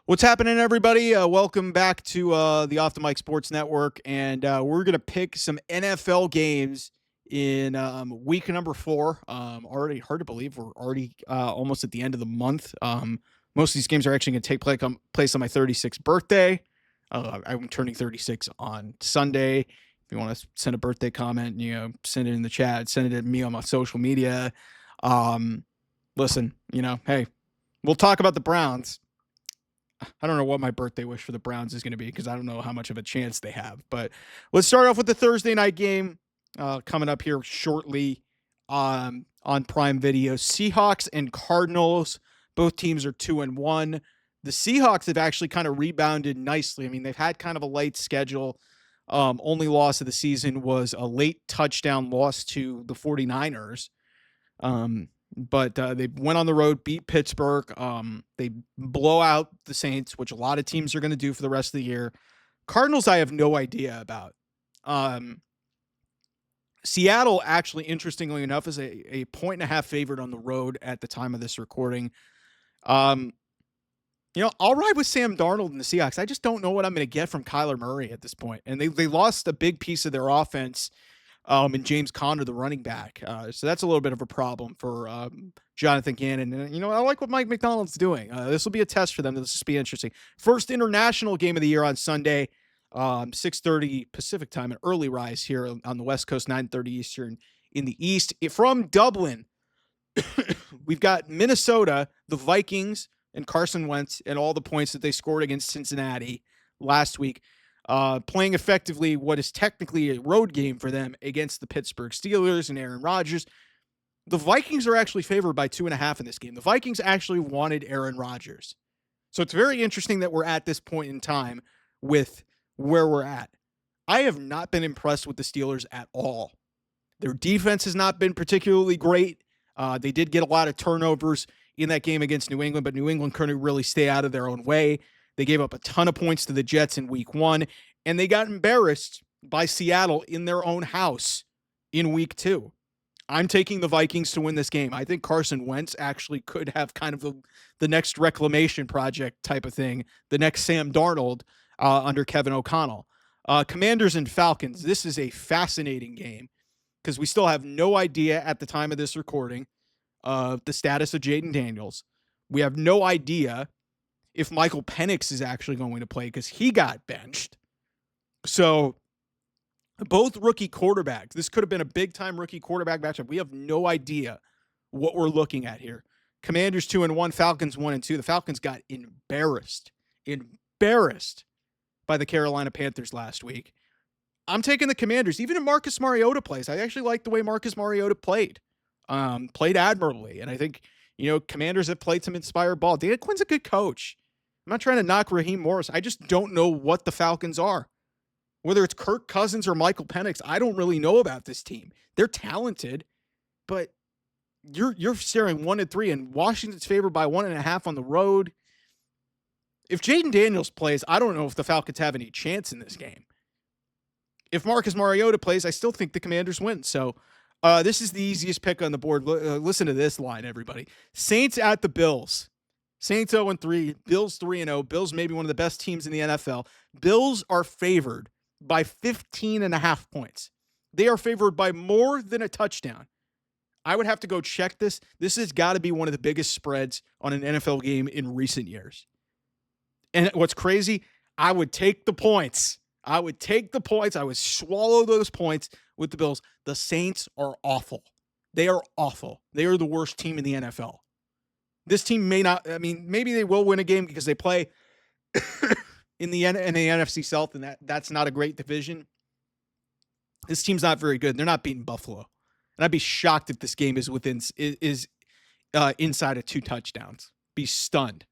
What's happening, everybody? Welcome back to the Off the Mic Sports Network, and we're gonna pick some NFL games in week number 4. Already hard to believe we're already almost at the end of the month. Most of these games are actually going to take place on my 36th birthday. I'm turning 36 on Sunday. If you want to send a birthday comment, send it in the chat, send it to me on my social media. Um, Listen, hey, we'll talk about the Browns. I don't know what my birthday wish for the Browns is going to be because I don't know how much of a chance they have. But let's start off with the Thursday night game coming up here shortly on Prime Video. Seahawks and Cardinals. Both teams are 2-1. The Seahawks have actually kind of rebounded nicely. I mean, they've had kind of a light schedule. Only loss of the season was a late touchdown loss to the 49ers. But they went on the road, beat Pittsburgh. They blow out the Saints, which a lot of teams are going to do for the rest of the year. Cardinals, I have no idea about. Seattle, actually, interestingly enough, is a 1.5 favorite on the road at the time of this recording. I'll ride with Sam Darnold and the Seahawks. I just don't know what I'm going to get from Kyler Murray at this point. And they lost a big piece of their offense and James Conner, the running back. So that's a little bit of a problem for Jonathan Gannon. And, I like what Mike McDonald's doing. This will be a test for them. This will be interesting. First international game of the year on Sunday, 6:30 Pacific time, an early rise here on the West Coast, 9:30 Eastern in the East. From Dublin, we've got Minnesota, the Vikings, and Carson Wentz, and all the points that they scored against Cincinnati last week. Playing effectively what is technically a road game for them against the Pittsburgh Steelers and Aaron Rodgers. The Vikings are actually favored by 2.5 in this game. The Vikings actually wanted Aaron Rodgers. So it's very interesting that we're at this point in time with where we're at. I have not been impressed with the Steelers at all. Their defense has not been particularly great. They did get a lot of turnovers in that game against New England, but New England couldn't really stay out of their own way. They gave up a ton of points to the Jets in week 1, and they got embarrassed by Seattle in their own house in week 2. I'm taking the Vikings to win this game. I think Carson Wentz actually could have kind of the next reclamation project type of thing, the next Sam Darnold under Kevin O'Connell. Commanders and Falcons. This is a fascinating game because we still have no idea at the time of this recording of the status of Jaden Daniels. We have no idea if Michael Penix is actually going to play because he got benched. So both rookie quarterbacks, this could have been a big-time rookie quarterback matchup. We have no idea what we're looking at here. Commanders 2-1, Falcons 1-2. The Falcons got embarrassed by the Carolina Panthers last week. I'm taking the Commanders. Even if Marcus Mariota plays, I actually like the way Marcus Mariota played. Played admirably. And I think, Commanders have played some inspired ball. Dan Quinn's a good coach. I'm not trying to knock Raheem Morris. I just don't know what the Falcons are. Whether it's Kirk Cousins or Michael Penix, I don't really know about this team. They're talented, but you're staring 1-3, and Washington's favored by 1.5 on the road. If Jaden Daniels plays, I don't know if the Falcons have any chance in this game. If Marcus Mariota plays, I still think the Commanders win. So this is the easiest pick on the board. Listen to this line, everybody. Saints at the Bills. Saints 0-3, Bills 3-0. Bills maybe one of the best teams in the NFL. Bills are favored by 15.5 points. They are favored by more than a touchdown. I would have to go check this. This has got to be one of the biggest spreads on an NFL game in recent years. And what's crazy, I would take the points. I would swallow those points with the Bills. The Saints are awful. They are awful. They are the worst team in the NFL. This team may not, maybe they will win a game because they play in the NFC South, and that's not a great division. This team's not very good. They're not beating Buffalo. And I'd be shocked if this game is inside of 2 touchdowns. Be stunned.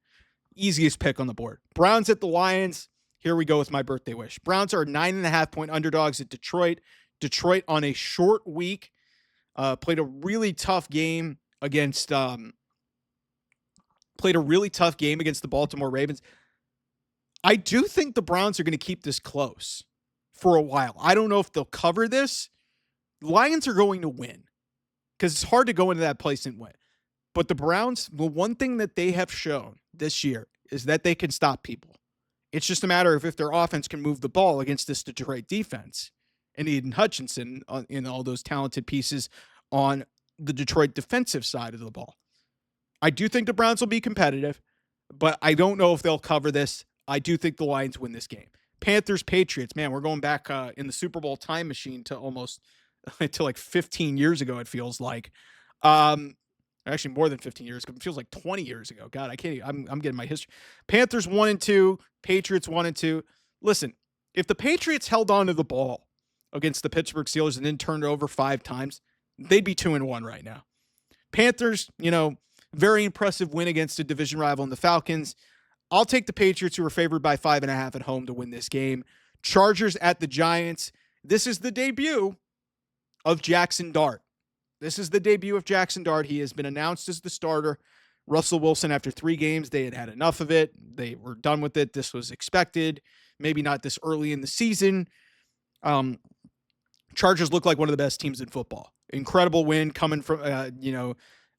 Easiest pick on the board. Browns at the Lions. Here we go with my birthday wish. Browns are 9.5-point underdogs at Detroit. Detroit on a short week played a really tough game against the Baltimore Ravens. I do think the Browns are going to keep this close for a while. I don't know if they'll cover this. Lions are going to win because it's hard to go into that place and win. But the Browns, the one thing that they have shown this year is that they can stop people. It's just a matter of if their offense can move the ball against this Detroit defense and Eden Hutchinson in all those talented pieces on the Detroit defensive side of the ball. I do think the Browns will be competitive, but I don't know if they'll cover this. I do think the Lions win this game. Panthers, Patriots, man, we're going back in the Super Bowl time machine to almost to like 15 years ago, it feels like. Um, Actually, more than 15 years. It feels like 20 years ago. God, I can't. I'm getting my history. Panthers 1-2, Patriots 1-2. Listen, if the Patriots held on to the ball against the Pittsburgh Steelers and then turned it over 5 times, they'd be 2-1 right now. Panthers, very impressive win against a division rival in the Falcons. I'll take the Patriots, who are favored by 5.5 at home, to win this game. Chargers at the Giants. This is the debut of Jackson Dart. This is the debut of Jackson Dart. He has been announced as the starter. Russell Wilson, after 3 games, they had enough of it. They were done with it. This was expected. Maybe not this early in the season. Chargers look like one of the best teams in football. Incredible win coming from,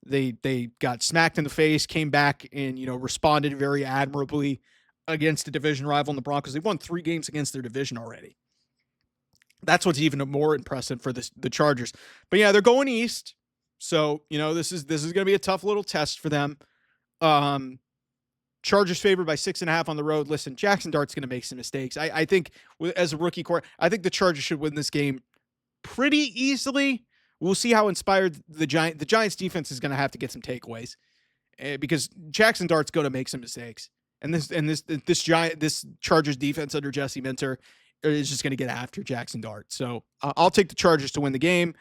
they got smacked in the face, came back and, responded very admirably against a division rival in the Broncos. They've won 3 games against their division already. That's what's even more impressive for the Chargers. But yeah, they're going east. So, this is going to be a tough little test for them. Chargers favored by 6.5 on the road. Listen, Jackson Dart's going to make some mistakes. I think as a rookie core, I think the Chargers should win this game pretty easily. We'll see how inspired the Giants defense is going to have to get some takeaways because Jackson Dart's going to make some mistakes. And this Chargers defense under Jesse Minter is just going to get after Jackson Dart. So I'll take the Chargers to win the game.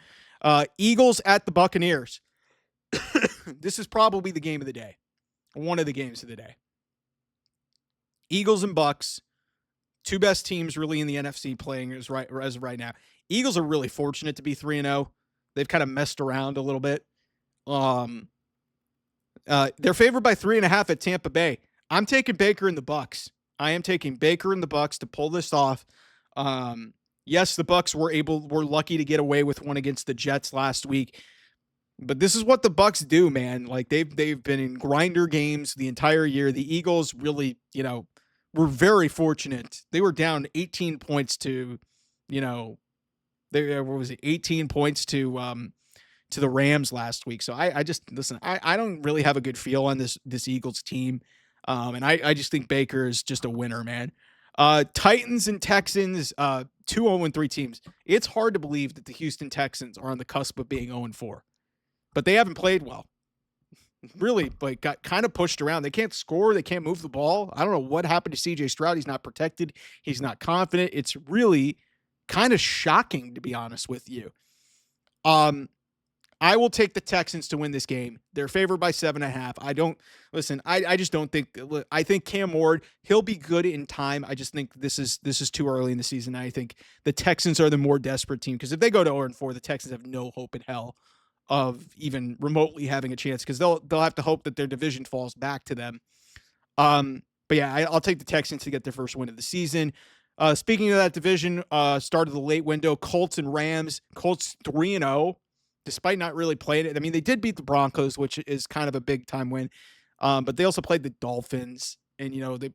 Eagles at the Buccaneers. This is probably the game of the day. One of the games of the day. Eagles and Bucs, 2 best teams really in the NFC playing as of right now. Eagles are really fortunate to be 3-0. They've kind of messed around a little bit. They're favored by 3.5 at Tampa Bay. I'm taking Baker and the Bucs. I am taking Baker and the Bucs to pull this off. Yes, the Bucs were lucky to get away with one against the Jets last week. But this is what the Bucs do, man. Like they've been in grinder games the entire year. The Eagles really, were very fortunate. They were down 18 points to, what was it, 18 points to the Rams last week. So I just listen. I don't really have a good feel on this Eagles team, and I just think Baker is just a winner, man. Titans and Texans, 2 0-3 teams. It's hard to believe that the Houston Texans are on the cusp of being 0-4. But they haven't played well. Really, got kind of pushed around. They can't score. They can't move the ball. I don't know what happened to CJ Stroud. He's not protected. He's not confident. It's really kind of shocking, to be honest with you. I will take the Texans to win this game. They're favored by 7.5. I just don't think. I think Cam Ward, he'll be good in time. I just think this is too early in the season. I think the Texans are the more desperate team because if they go to 0-4, the Texans have no hope in hell of even remotely having a chance because they'll have to hope that their division falls back to them. But yeah, I'll take the Texans to get their first win of the season. Speaking of that division, start of the late window, Colts and Rams. Colts 3-0, despite not really playing it. I mean, they did beat the Broncos, which is kind of a big time win. But they also played the Dolphins, and and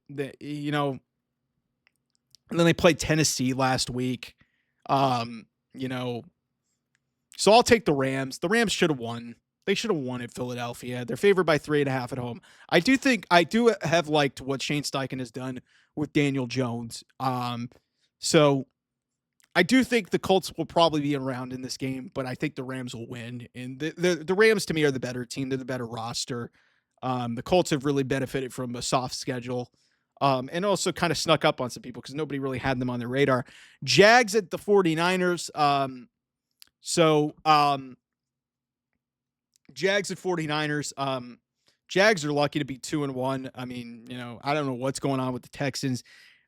then they played Tennessee last week. So I'll take the Rams. The Rams should have won. They should have won at Philadelphia. They're favored by 3.5 at home. I do have liked what Shane Steichen has done with Daniel Jones. So I do think the Colts will probably be around in this game, but I think the Rams will win. And the Rams to me are the better team. They're the better roster. The Colts have really benefited from a soft schedule. And also kind of snuck up on some people because nobody really had them on their radar. Jags at the 49ers. Jags at 49ers. Jags are lucky to be 2-1. I mean, I don't know what's going on with the Texans.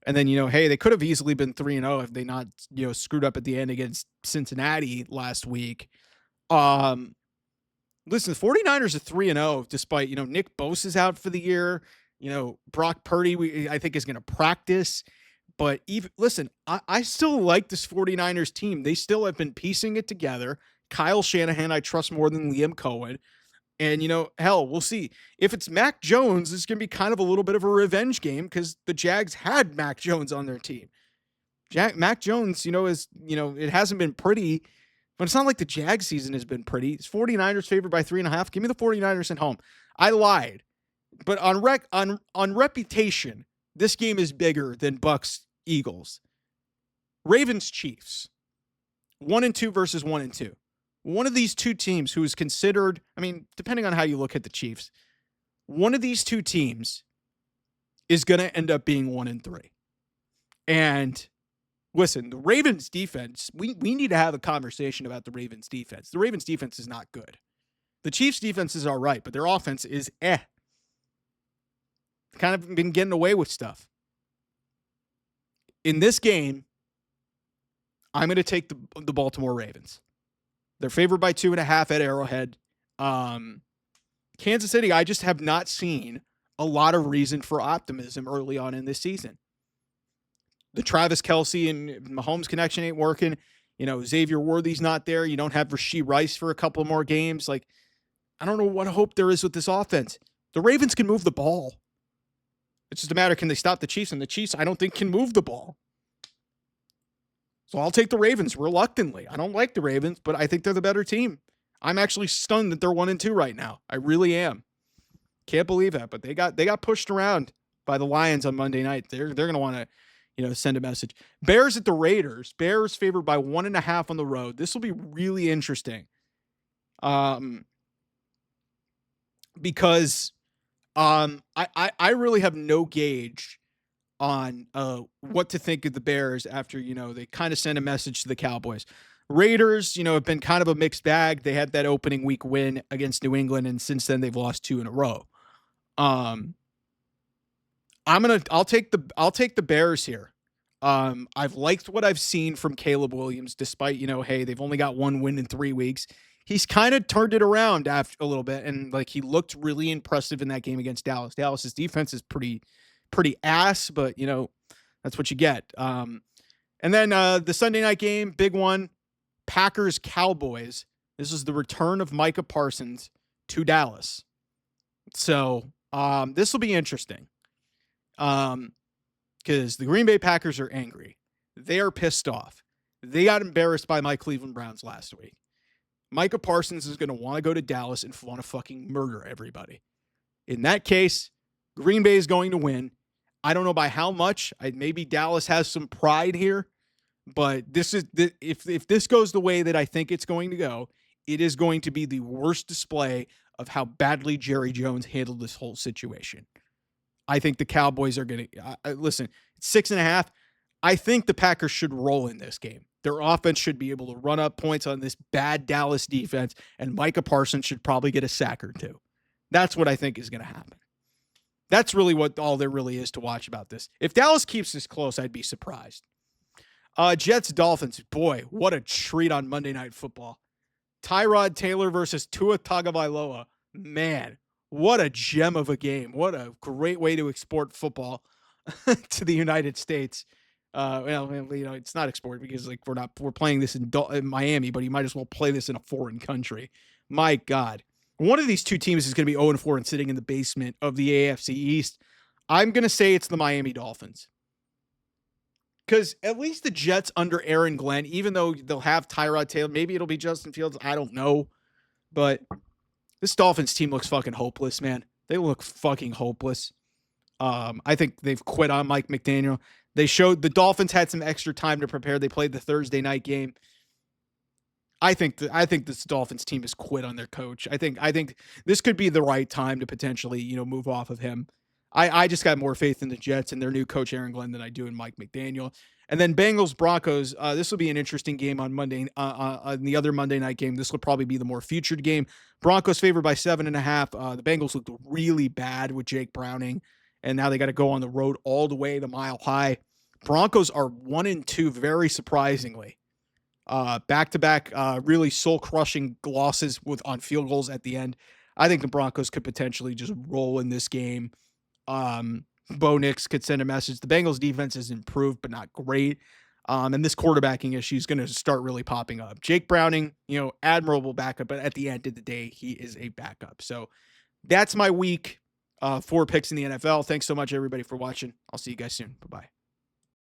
And then, hey, they could have easily been 3-0 if they not, screwed up at the end against Cincinnati last week. Listen, the 49ers are 3-0 despite, Nick Bosa's out for the year. Brock Purdy, I think, is going to practice. But I still like this 49ers team. They still have been piecing it together. Kyle Shanahan, I trust more than Liam Cohen. And, hell, we'll see. If it's Mac Jones, it's going to be kind of a little bit of a revenge game because the Jags had Mac Jones on their team. Mac Jones, it hasn't been pretty, but it's not like the Jags season has been pretty. It's 49ers favored by 3.5. Give me the 49ers at home. I lied. But on reputation, this game is bigger than Bucs Eagles. Ravens Chiefs. 1-2 versus 1-2. One of these two teams who is considered, depending on how you look at the Chiefs, one of these two teams is going to end up being 1-3. And listen, the Ravens defense, we need to have a conversation about the Ravens defense. The Ravens defense is not good. The Chiefs defense is all right, but their offense is Kind of been getting away with stuff. In this game, I'm going to take the Baltimore Ravens. They're favored by 2.5 at Arrowhead. Kansas City, I just have not seen a lot of reason for optimism early on in this season. The Travis Kelce and Mahomes connection ain't working. Xavier Worthy's not there. You don't have Rashee Rice for a couple more games. I don't know what hope there is with this offense. The Ravens can move the ball. It's just a matter, can they stop the Chiefs? And the Chiefs, I don't think, can move the ball. So I'll take the Ravens reluctantly. I don't like the Ravens, but I think they're the better team. I'm actually stunned that they're 1-2 right now. I really am. Can't believe that, but they got pushed around by the Lions on Monday night. They're going to want to, send a message. Bears at the Raiders. Bears favored by 1.5 on the road. This will be really interesting. Because I really have no gauge on what to think of the Bears after, they kind of sent a message to the Cowboys. Raiders, have been kind of a mixed bag. They had that opening week win against New England, and since then they've lost 2 in a row. I'll take the Bears here. I've liked what I've seen from Caleb Williams, despite, hey, they've only got 1 win in 3 weeks. He's kind of turned it around after a little bit, and he looked really impressive in that game against Dallas. Dallas's defense is pretty ass, but that's what you get. And then the Sunday night game, big one, Packers Cowboys. This is the return of Micah Parsons to Dallas. So this will be interesting. Because the Green Bay Packers are angry. They are pissed off. They got embarrassed by my Cleveland Browns last week. Micah Parsons is going to want to go to Dallas and want to fucking murder everybody. In that case, Green Bay is going to win. I don't know by how much. Maybe Dallas has some pride here, but if this goes the way that I think it's going to go, it is going to be the worst display of how badly Jerry Jones handled this whole situation. I think the Cowboys are going to listen. 6.5. I think the Packers should roll in this game. Their offense should be able to run up points on this bad Dallas defense, and Micah Parsons should probably get a sack or 2. That's what I think is going to happen. That's really what all there really is to watch about this. If Dallas keeps this close, I'd be surprised. Jets Dolphins. Boy, what a treat on Monday Night Football. Tyrod Taylor versus Tua Tagovailoa. Man, what a gem of a game. What a great way to export football to the United States. It's not export because we're playing this in Miami, but you might as well play this in a foreign country. My God. One of these two teams is going to be 0-4 and sitting in the basement of the AFC East. I'm going to say it's the Miami Dolphins. Because at least the Jets under Aaron Glenn, even though they'll have Tyrod Taylor, maybe it'll be Justin Fields, I don't know. But this Dolphins team looks fucking hopeless, man. They look fucking hopeless. I think they've quit on Mike McDaniel. They showed the Dolphins had some extra time to prepare. They played the Thursday night game. I think this Dolphins team has quit on their coach. I think this could be the right time to potentially, move off of him. I just got more faith in the Jets and their new coach Aaron Glenn than I do in Mike McDaniel. And then Bengals Broncos. This will be an interesting game on Monday. On the other Monday night game, this will probably be the more featured game. Broncos favored by 7.5. The Bengals looked really bad with Jake Browning, and now they got to go on the road all the way to Mile High. Broncos are 1-2, very surprisingly. Back-to-back, really soul-crushing losses on field goals at the end. I think the Broncos could potentially just roll in this game. Bo Nix could send a message. The Bengals defense has improved, but not great. And this quarterbacking issue is going to start really popping up. Jake Browning, admirable backup, but at the end of the day, he is a backup. So that's my week 4 picks in the NFL. Thanks so much, everybody, for watching. I'll see you guys soon. Bye bye.